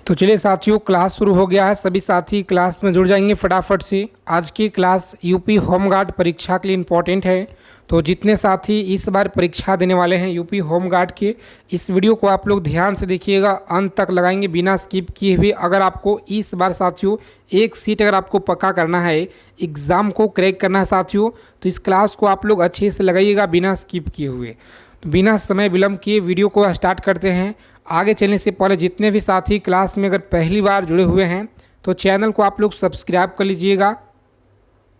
तो चलिए साथियों, क्लास शुरू हो गया है। सभी साथी क्लास में जुड़ जाएंगे फटाफट से। आज की क्लास यूपी होमगार्ड परीक्षा के लिए इम्पोर्टेंट है। तो जितने साथी इस बार परीक्षा देने वाले हैं यूपी होमगार्ड के, इस वीडियो को आप लोग ध्यान से देखिएगा, अंत तक लगाएंगे बिना स्किप किए हुए। अगर आपको इस बार साथियों एक सीट अगर आपको पक्का करना है, एग्ज़ाम को क्रैक करना है साथियों, तो इस क्लास को आप लोग अच्छे से लगाइएगा बिना स्किप किए हुए। तो बिना समय विलम्ब किए वीडियो को स्टार्ट करते हैं। आगे चलने से पहले जितने भी साथी क्लास में अगर पहली बार जुड़े हुए हैं तो चैनल को आप लोग सब्सक्राइब कर लीजिएगा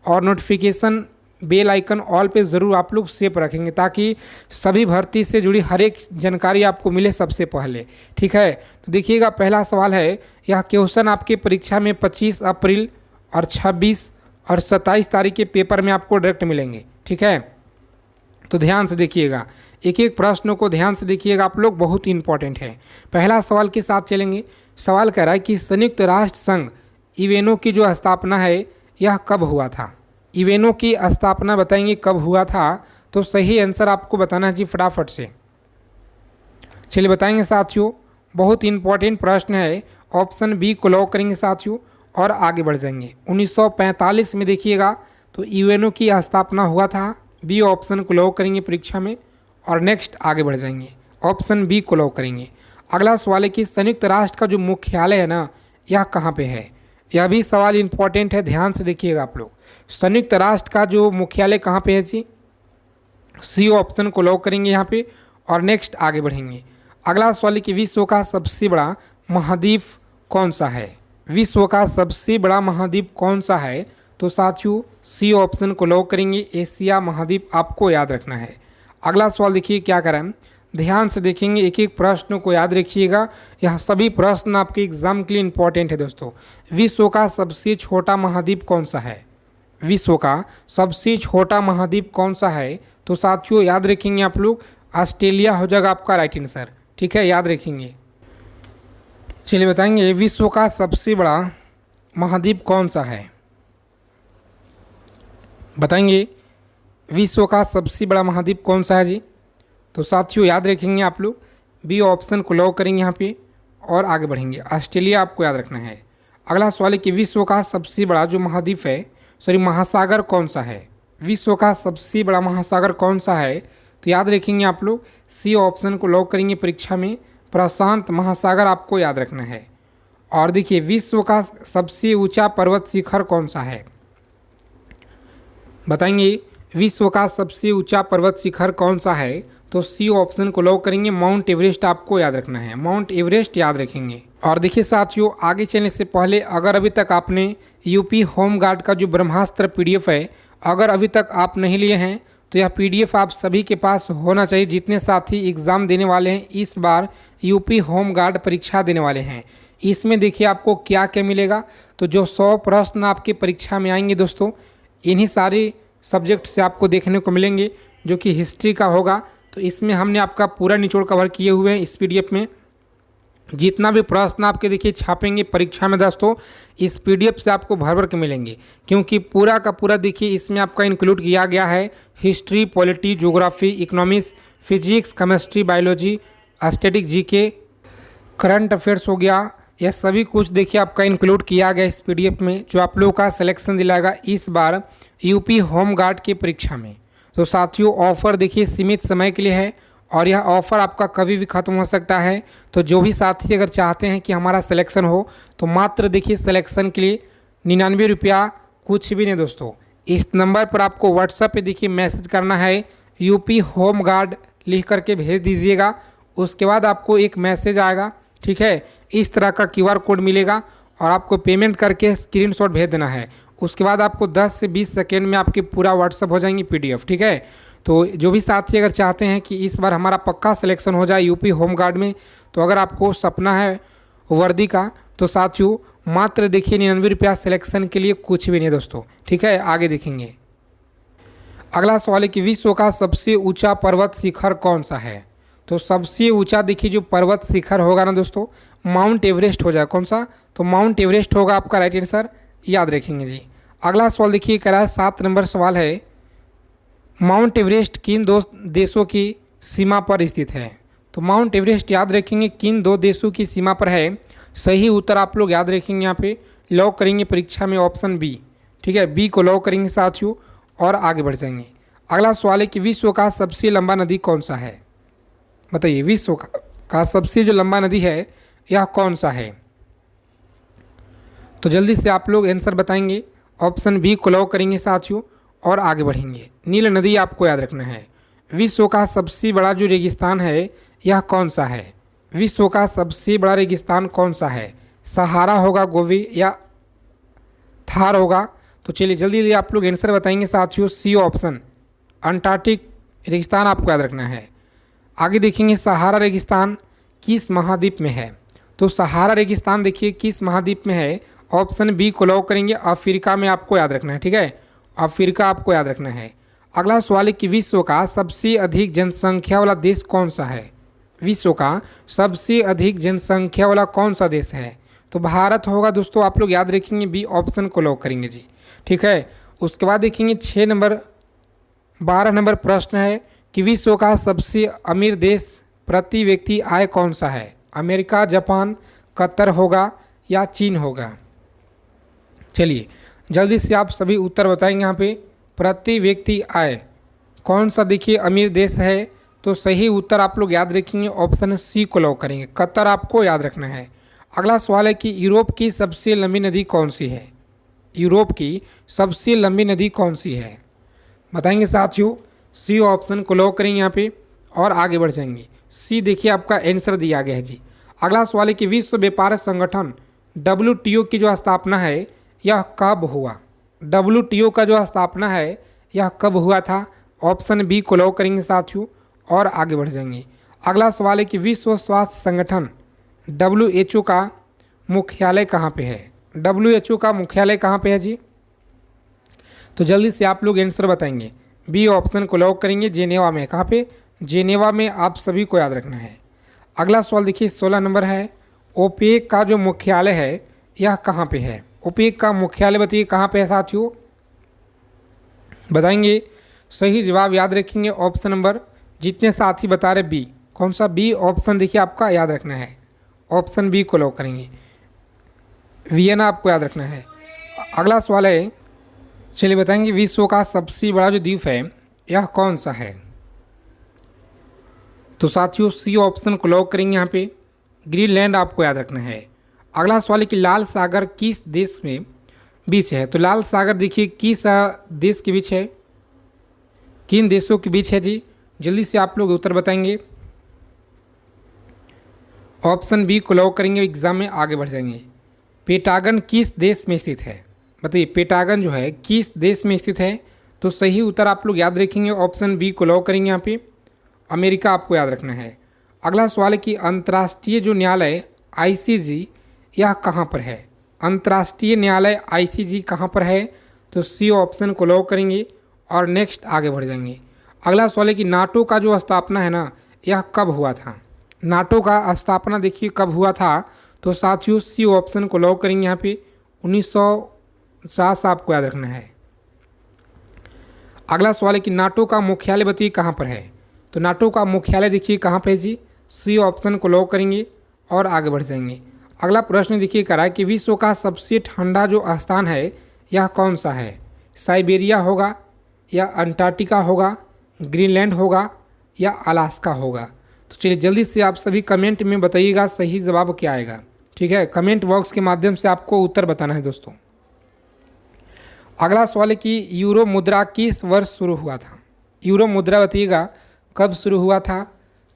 और नोटिफिकेशन बेल आइकन ऑल पे ज़रूर आप लोग सेव रखेंगे ताकि सभी भर्ती से जुड़ी हर एक जानकारी आपको मिले सबसे पहले। ठीक है, तो देखिएगा पहला सवाल है, यह क्वेश्चन आपके परीक्षा में 25 अप्रैल और 26 और 27 तारीख के पेपर में आपको डायरेक्ट मिलेंगे। ठीक है, तो ध्यान से देखिएगा, एक एक प्रश्नों को ध्यान से देखिएगा आप लोग, बहुत ही इंपॉर्टेंट है। पहला सवाल के साथ चलेंगे। सवाल कह रहा है कि संयुक्त राष्ट्र संघ यूएनओ की जो स्थापना है यह कब हुआ था। यूएनओ की स्थापना बताएंगे कब हुआ था, तो सही आंसर आपको बताना है जी फटाफट से। चलिए बताएंगे साथियों, बहुत इंपॉर्टेंट प्रश्न है। ऑप्शन बी को लॉक करेंगे साथियों और आगे बढ़ जाएंगे। 1945 में देखिएगा तो यूएनओ की स्थापना हुआ था। बी ऑप्शन को लॉक करेंगे परीक्षा में और नेक्स्ट आगे बढ़ जाएंगे। ऑप्शन बी को लॉक करेंगे। अगला सवाल है कि संयुक्त राष्ट्र का जो मुख्यालय है ना, यह कहाँ पे है। यह भी सवाल इंपॉर्टेंट है, ध्यान से देखिएगा आप लोग। संयुक्त राष्ट्र का जो मुख्यालय कहाँ पे है जी, सी ऑप्शन को लॉक करेंगे यहाँ पे और नेक्स्ट आगे बढ़ेंगे। अगला सवाल है कि विश्व का सबसे बड़ा महाद्वीप कौन सा है। विश्व का सबसे बड़ा महाद्वीप कौन सा है, तो साथियों सी ऑप्शन को लॉक करेंगे, एशिया महाद्वीप आपको याद रखना है। अगला सवाल देखिए क्या करें, ध्यान से देखेंगे, एक एक प्रश्न को याद रखिएगा, यह सभी प्रश्न आपके एग्जाम के लिए इंपॉर्टेंट है दोस्तों। विश्व का सबसे छोटा महाद्वीप कौन सा है। विश्व का सबसे छोटा महाद्वीप कौन सा है, तो साथियों याद रखेंगे आप लोग, ऑस्ट्रेलिया हो जाएगा आपका राइट आंसर। ठीक है, याद रखेंगे। चलिए बताएंगे विश्व का सबसे बड़ा महाद्वीप कौन सा है। बताएंगे विश्व का सबसे बड़ा महाद्वीप कौन सा है जी, तो साथियों याद रखेंगे आप लोग, बी ऑप्शन को लॉक करेंगे यहाँ पे और आगे बढ़ेंगे। ऑस्ट्रेलिया आपको याद रखना है। अगला सवाल है कि विश्व का सबसे बड़ा जो महाद्वीप है, महासागर कौन सा है। विश्व का सबसे बड़ा महासागर कौन सा है, तो याद रखेंगे आप लोग, सी ऑप्शन को लॉक करेंगे परीक्षा में, प्रशांत महासागर आपको याद रखना है। और देखिए विश्व का सबसे ऊंचा पर्वत शिखर कौन सा है। बताएंगे विश्व का सबसे ऊंचा पर्वत शिखर कौन सा है, तो सी ऑप्शन को लॉक करेंगे, माउंट एवरेस्ट आपको याद रखना है। माउंट एवरेस्ट याद रखेंगे। और देखिए साथियों, आगे चलने से पहले अगर अभी तक आपने यूपी होमगार्ड का जो ब्रह्मास्त्र पीडीएफ है, अगर अभी तक आप नहीं लिए हैं तो यह पीडीएफ आप सभी के पास होना चाहिए। जितने साथी एग्ज़ाम देने वाले हैं, इस बार यूपी होमगार्ड परीक्षा देने वाले हैं, इसमें देखिए आपको क्या क्या मिलेगा। तो जो 100 प्रश्न आपके परीक्षा में आएंगे दोस्तों, इन्हीं सारे सब्जेक्ट से आपको देखने को मिलेंगे, जो कि हिस्ट्री का होगा। तो इसमें हमने आपका पूरा निचोड़ कवर किए हुए हैं इस पीडीएफ में। जितना भी प्रश्न आपके देखिए छापेंगे परीक्षा में दोस्तों, इस पीडीएफ से आपको भर भर के मिलेंगे, क्योंकि पूरा का पूरा देखिए इसमें आपका इंक्लूड किया गया है history, polity, geography, economics, physics, chemistry, biology, static, GK, current affairs हो गया। यह सभी कुछ देखिए आपका इंक्लूड किया गया इस पीडीएफ में, जो आप लोगों का सिलेक्शन दिलाएगा इस बार यूपी होमगार्ड की परीक्षा में। तो साथियों ऑफ़र देखिए सीमित समय के लिए है और यह ऑफ़र आपका कभी भी ख़त्म हो सकता है। तो जो भी साथी अगर चाहते हैं कि हमारा सिलेक्शन हो, तो मात्र देखिए सिलेक्शन के लिए 99 रुपया, कुछ भी नहीं दोस्तों। इस नंबर पर आपको व्हाट्सएप पे देखिए मैसेज करना है, यूपी होमगार्ड लिख करके भेज दीजिएगा। उसके बाद आपको एक मैसेज आएगा, ठीक है, इस तरह का QR कोड मिलेगा और आपको पेमेंट करके स्क्रीनशॉट भेज देना है। उसके बाद आपको 10 से 20 सेकेंड में आपके पूरा व्हाट्सअप हो जाएंगी पीडीएफ। ठीक है, तो जो भी साथी अगर चाहते हैं कि इस बार हमारा पक्का सिलेक्शन हो जाए यूपी होमगार्ड में, तो अगर आपको सपना है वर्दी का, तो साथियों मात्र देखिए 99 रुपया सिलेक्शन के लिए, कुछ भी नहीं दोस्तों। ठीक है, आगे देखेंगे। अगला सवाल है कि विश्व का सबसे ऊँचा पर्वत शिखर कौन सा है। तो सबसे ऊंचा देखिए जो पर्वत शिखर होगा ना दोस्तों, माउंट एवरेस्ट हो जाए। कौन सा, तो माउंट एवरेस्ट होगा आपका राइट आंसर, याद रखेंगे जी। अगला सवाल देखिए कह रहा है, 7 नंबर सवाल है, माउंट एवरेस्ट किन 2 देशों की सीमा पर स्थित है। तो माउंट एवरेस्ट याद रखेंगे किन 2 देशों की सीमा पर है, सही उत्तर आप लोग याद रखेंगे, यहाँ पे लॉक करेंगे परीक्षा में ऑप्शन बी। ठीक है, बी को लॉक करेंगे साथियों और आगे बढ़ जाएंगे। अगला सवाल है कि विश्व का सबसे लंबा नदी कौन सा है? बताइए, विश्व का सबसे जो लंबा नदी है यह कौन सा है? तो जल्दी से आप लोग आंसर बताएंगे। ऑप्शन बी को लॉक करेंगे साथियों और आगे बढ़ेंगे। नील नदी आपको याद रखना है। विश्व का सबसे बड़ा जो रेगिस्तान है यह कौन सा है? विश्व का सबसे बड़ा रेगिस्तान कौन सा है? सहारा होगा, गोबी या थार होगा? तो चलिए जल्दी जल्दी आप लोग आंसर बताएंगे साथियों। सी ऑप्शन अंटार्कटिक रेगिस्तान आपको याद रखना है। आगे देखेंगे सहारा रेगिस्तान किस महाद्वीप में है? तो सहारा रेगिस्तान देखिए किस महाद्वीप में है? ऑप्शन बी को लॉक करेंगे, अफ्रीका में आपको याद रखना है। ठीक है, अफ्रीका आपको याद रखना है। अगला सवाल है कि विश्व का सबसे अधिक जनसंख्या वाला देश कौन सा है? विश्व का सबसे अधिक जनसंख्या वाला कौन सा देश है? तो भारत होगा दोस्तों, आप लोग याद रखेंगे, बी ऑप्शन को लॉक करेंगे जी। ठीक है, उसके बाद देखेंगे 12 नंबर प्रश्न है कि विश्व का सबसे अमीर देश प्रति व्यक्ति आय कौन सा है? अमेरिका, जापान, कतर होगा या चीन होगा? चलिए जल्दी से आप सभी उत्तर बताएंगे। यहाँ पे प्रति व्यक्ति आय कौन सा देखिए अमीर देश है? तो सही उत्तर आप लोग याद रखेंगे, ऑप्शन सी को लॉक करेंगे, कतर आपको याद रखना है। अगला सवाल है कि यूरोप की सबसे लंबी नदी कौन सी है? यूरोप की सबसे लंबी नदी कौन सी है? बताएंगे साथियों। सी ऑप्शन को लॉक करेंगे यहाँ पे और आगे बढ़ जाएंगे। सी देखिए आपका आंसर दिया गया है जी। अगला सवाल है कि विश्व व्यापार संगठन WTO की जो स्थापना है यह कब हुआ? WTO का जो स्थापना है यह कब हुआ था? ऑप्शन बी को लॉक करेंगे साथियों और आगे बढ़ जाएंगे। अगला सवाल है कि विश्व स्वास्थ्य संगठन WHO का मुख्यालय कहाँ पे है? WHO का मुख्यालय कहाँ पे है जी? तो जल्दी से आप लोग आंसर बताएंगे। बी ऑप्शन को लॉक करेंगे, जेनेवा में। कहाँ पे? जेनेवा में आप सभी को याद रखना है। अगला सवाल देखिए 16 नंबर है, ओपेक का जो मुख्यालय है यह कहाँ पे है? ओपेक का मुख्यालय बताइए कहाँ पे है साथियों? बताएंगे। सही जवाब याद रखेंगे, ऑप्शन नंबर जितने साथी बता रहे बी। कौन सा? बी ऑप्शन देखिए आपका याद रखना है, ऑप्शन बी को लॉक करेंगे, वियना आपको याद रखना है। अगला सवाल है, चलिए बताएंगे विश्व का सबसे बड़ा जो द्वीप है यह कौन सा है? तो साथियों सी ऑप्शन को लॉक करेंगे, यहाँ पे ग्रीनलैंड आपको याद रखना है। अगला सवाल है कि लाल सागर किस देश में बीच है? तो लाल सागर देखिए किस देश के बीच है? किन देशों के बीच है जी? जल्दी से आप लोग उत्तर बताएंगे। ऑप्शन बी को लॉक करेंगे, एग्जाम में आगे बढ़ जाएंगे। पेंटागन किस देश में स्थित है? बताइए पेंटागन जो है किस देश में स्थित है? तो सही उत्तर आप लोग याद रखेंगे, ऑप्शन बी को लॉक करेंगे, यहाँ पे अमेरिका आपको याद रखना है। अगला सवाल है कि अंतर्राष्ट्रीय जो न्यायालय ICJ यह कहाँ पर है? अंतर्राष्ट्रीय न्यायालय ICJ कहाँ पर है? तो सी ऑप्शन को लॉक करेंगे और नेक्स्ट आगे बढ़ जाएंगे। अगला सवाल है कि नाटो का जो स्थापना है ना यह कब हुआ था? नाटो का स्थापना देखिए कब हुआ था? तो साथियों सी ऑप्शन को लॉक करेंगे, यहाँ पे 1960 आपको याद रखना है। अगला सवाल है कि नाटो का मुख्यालय बताइए कहाँ पर है? तो नाटो का मुख्यालय देखिए कहाँ पर है जी? सी ऑप्शन को लॉक करेंगे और आगे बढ़ जाएंगे। अगला प्रश्न देखिए करा है कि विश्व का सबसे ठंडा जो स्थान है यह कौन सा है? साइबेरिया होगा या अंटार्कटिका होगा, ग्रीनलैंड होगा या अलास्का होगा? तो चलिए जल्दी से आप सभी कमेंट में बताइएगा सही जवाब क्या आएगा। ठीक है, कमेंट बॉक्स के माध्यम से आपको उत्तर बताना है दोस्तों। अगला सवाल है कि यूरो मुद्रा किस वर्ष शुरू हुआ था? यूरो मुद्रा बताइएगा कब शुरू हुआ था?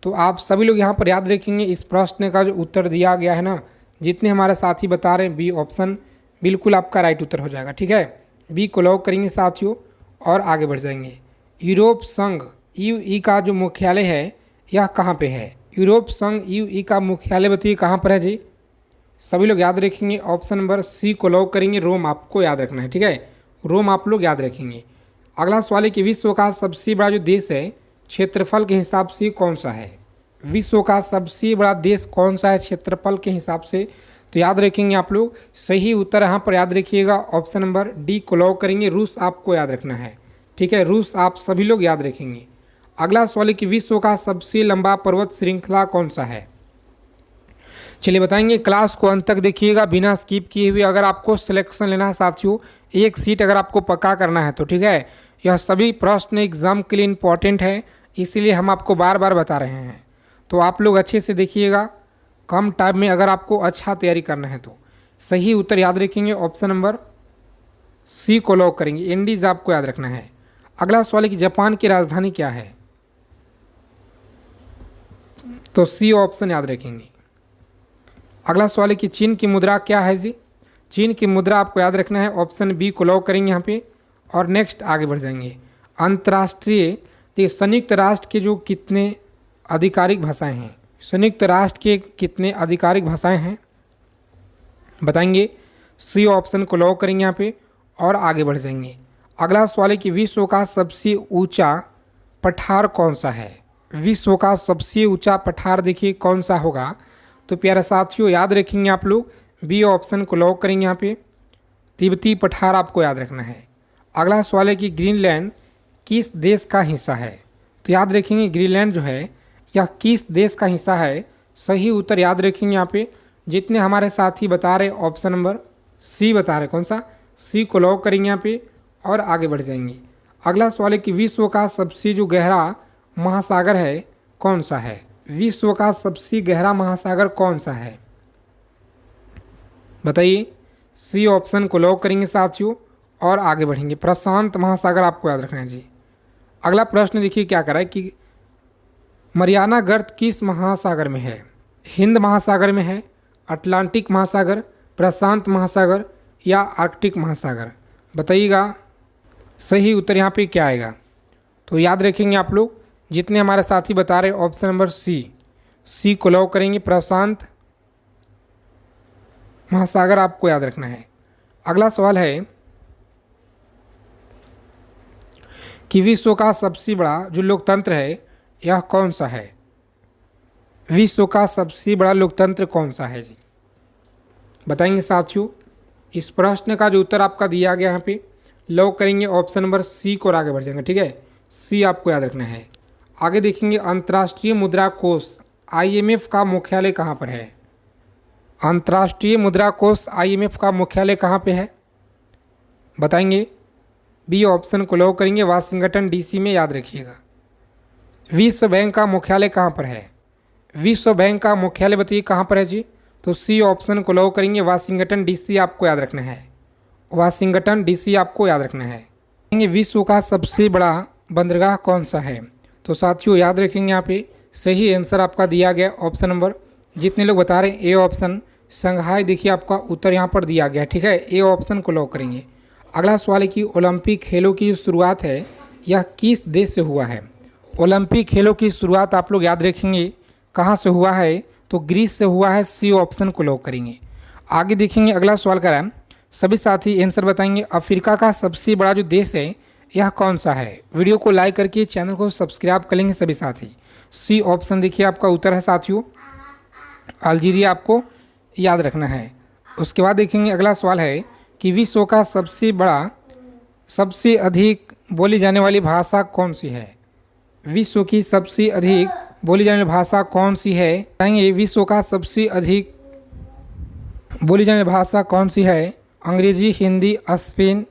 तो आप सभी लोग यहाँ पर याद रखेंगे, इस प्रश्न का जो उत्तर दिया गया है ना, जितने हमारे साथी बता रहे हैं बी ऑप्शन बिल्कुल आपका राइट उत्तर हो जाएगा। ठीक है, बी को लॉक करेंगे साथियों और आगे बढ़ जाएंगे। यूरोप संघ EU का जो मुख्यालय है यह कहाँ पे है? यूरोप संघ EU का मुख्यालय बताइए कहाँ पर है जी? सभी लोग याद रखेंगे, ऑप्शन नंबर सी को लॉक करेंगे, रोम आपको याद रखना है। ठीक है, रोम आप लोग याद रखेंगे। अगला सवाल है कि विश्व का सबसे बड़ा जो देश है क्षेत्रफल के हिसाब से कौन सा है? विश्व का सबसे बड़ा देश कौन सा है क्षेत्रफल के हिसाब से? तो याद रखेंगे आप लोग, सही उत्तर यहाँ पर याद रखिएगा, ऑप्शन नंबर डी को लॉक करेंगे, रूस आपको याद रखना है। ठीक है, रूस आप सभी लोग याद रखेंगे। अगला सवाल है कि विश्व का सबसे लंबा पर्वत श्रृंखला कौन सा है? चलिए बताएंगे, क्लास को अंत तक देखिएगा बिना स्किप किए हुए। अगर आपको सिलेक्शन लेना है साथियों, एक सीट अगर आपको पक्का करना है तो ठीक है, यह सभी प्रश्न एग्जाम के लिए इम्पॉर्टेंट है, इसीलिए हम आपको बार बार बता रहे हैं। तो आप लोग अच्छे से देखिएगा, कम टाइम में अगर आपको अच्छा तैयारी करना है तो सही उत्तर याद रखेंगे, ऑप्शन नंबर सी को लॉक करेंगे। इंडीज आपको याद रखना है। अगला सवाल है कि जापान की राजधानी क्या है, तो सी ऑप्शन याद रखेंगे। अगला सवाल है कि चीन की मुद्रा क्या है जी, चीन की मुद्रा आपको याद रखना है, ऑप्शन बी को लॉक करेंगे यहाँ पे। और नेक्स्ट आगे बढ़ जाएंगे। अंतर्राष्ट्रीय, तो संयुक्त राष्ट्र के जो कितने आधिकारिक भाषाएं हैं, संयुक्त राष्ट्र के कितने आधिकारिक भाषाएं हैं बताएंगे, सी ऑप्शन को लॉक करेंगे यहाँ पे और आगे बढ़ जाएंगे। अगला सवाल है कि विश्व का सबसे ऊंचा पठार कौन सा है, विश्व का सबसे ऊंचा पठार देखिए कौन सा होगा, तो प्यारे साथियों याद रखेंगे आप लोग, बी ऑप्शन को लॉक करेंगे यहाँ पे, तिब्बती पठार आपको याद रखना है। अगला सवाल है कि ग्रीनलैंड किस देश का हिस्सा है, तो याद रखेंगे ग्रीनलैंड जो है यह किस देश का हिस्सा है, सही उत्तर याद रखेंगे यहाँ पे। जितने हमारे साथी बता रहे ऑप्शन नंबर सी बता रहे, कौन सा, सी को लॉक करेंगे यहाँ पे और आगे बढ़ जाएंगे। अगला सवाल है कि विश्व का सबसे जो गहरा महासागर है कौन सा है, विश्व का सबसे गहरा महासागर कौन सा है बताइए, सी ऑप्शन को लॉक करेंगे साथियों और आगे बढ़ेंगे। प्रशांत महासागर आपको याद रखना है जी। अगला प्रश्न देखिए क्या कर रहा है कि मरियाना गर्त किस महासागर में है, हिंद महासागर में है, अटलांटिक महासागर, प्रशांत महासागर या आर्कटिक महासागर, बताइएगा सही उत्तर यहाँ पे क्या आएगा। तो याद रखेंगे आप लोग, जितने हमारे साथी बता रहे ऑप्शन नंबर सी, सी को लॉक करेंगे, प्रशांत महासागर आपको याद रखना है। अगला सवाल है कि विश्व का सबसे बड़ा जो लोकतंत्र है यह कौन सा है, विश्व का सबसे बड़ा लोकतंत्र कौन सा है जी, बताएंगे साथियों। इस प्रश्न का जो उत्तर आपका दिया गया यहाँ पे लॉक करेंगे, ऑप्शन नंबर सी को आगे बढ़ जाएंगे, ठीक है, सी आपको याद रखना है। आगे देखेंगे अंतर्राष्ट्रीय मुद्रा कोष IMF का मुख्यालय कहाँ पर है, अंतर्राष्ट्रीय मुद्रा कोष IMF का मुख्यालय कहाँ पे है बताएंगे, बी ऑप्शन को लॉक करेंगे, वाशिंगटन DC में याद रखिएगा। विश्व बैंक का मुख्यालय कहाँ पर है, विश्व बैंक का मुख्यालय बताइए कहाँ पर है जी, तो सी ऑप्शन को लॉक करेंगे, वाशिंगटन DC आपको याद रखना है, वाशिंगटन DC आपको याद रखना है। विश्व का सबसे बड़ा बंदरगाह कौन सा है, तो साथियों याद रखेंगे यहाँ पे सही आंसर आपका दिया गया ऑप्शन नंबर, जितने लोग बता रहे हैं ए ऑप्शन संघाई, देखिए आपका उत्तर यहाँ पर दिया गया, ठीक है, ए ऑप्शन को लॉक करेंगे। अगला सवाल है कि ओलंपिक खेलों की शुरुआत है यह किस देश से हुआ है, ओलंपिक खेलों की शुरुआत आप लोग याद रखेंगे कहाँ से हुआ है, तो ग्रीस से हुआ है, सी ऑप्शन को लॉक करेंगे। आगे देखेंगे अगला सवाल करा है, सभी साथी आंसर बताएंगे, अफ्रीका का सबसे बड़ा जो देश है यह कौन सा है, वीडियो को लाइक करके चैनल को सब्सक्राइब कर लेंगे सभी साथी। सी ऑप्शन देखिए आपका उत्तर है साथियों, अल्जीरिया आपको याद रखना है। उसके बाद देखेंगे अगला सवाल है कि विश्व का सबसे बड़ा सबसे अधिक बोली जाने वाली भाषा कौन सी है, विश्व की सबसे अधिक बोली जाने वाली भाषा कौन सी है बताएंगे, विश्व का सबसे अधिक बोली जाने वाली भाषा कौन सी है, अंग्रेजी, हिंदी, स्पेन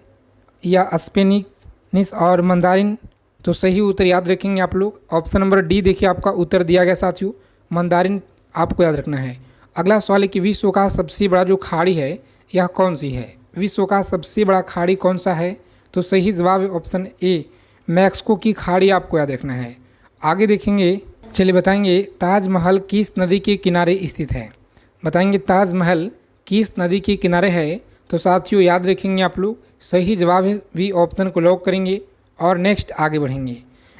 या स्पेनिश और मंदारिन, तो सही उत्तर याद रखेंगे आप लोग, ऑप्शन नंबर डी देखिए आपका उत्तर दिया गया साथियों, मंदारिन आपको याद रखना है। अगला सवाल है कि विश्व का सबसे बड़ा जो खाड़ी है यह कौन सी है, विश्व का सबसे बड़ा खाड़ी कौन सा है, तो सही जवाब है ऑप्शन ए, मैक्सिको की खाड़ी आपको याद रखना है। आगे देखेंगे, चलिए बताएंगे ताजमहल किस नदी के किनारे स्थित है, बताएंगे ताजमहल किस नदी के किनारे है, तो साथियों याद रखेंगे आप लोग, सही जवाब है बी ऑप्शन को लॉक करेंगे और नेक्स्ट आगे बढ़ेंगे।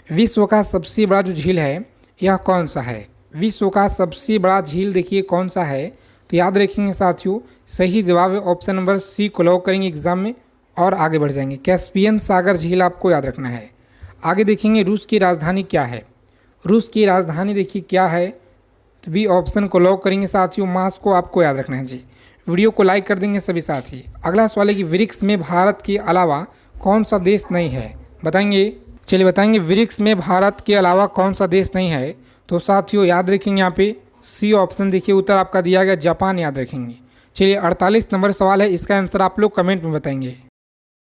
विश्व का सबसे बड़ा जो झील है यह कौन सा है, विश्व का सबसे बड़ा झील देखिए कौन सा है, तो याद रखेंगे साथियों, सही जवाब है ऑप्शन नंबर सी को लॉक करेंगे एग्जाम में और आगे बढ़ जाएंगे। कैस्पियन सागर झील आपको याद रखना है। आगे देखेंगे रूस की राजधानी क्या है, रूस की राजधानी देखिए क्या है, तो बी ऑप्शन को लॉक करेंगे साथियों, मास्को आपको याद रखना है जी। वीडियो को लाइक कर देंगे सभी साथी। अगला सवाल है कि ब्रिक्स में भारत के अलावा कौन सा देश नहीं है बताएंगे, चलिए बताएंगे ब्रिक्स में भारत के अलावा कौन सा देश नहीं है, तो साथियों याद रखेंगे यहाँ पे सी ऑप्शन देखिए उत्तर आपका दिया गया जापान याद रखेंगे। चलिए 48 नंबर सवाल है, इसका आंसर आप लोग कमेंट में बताएंगे।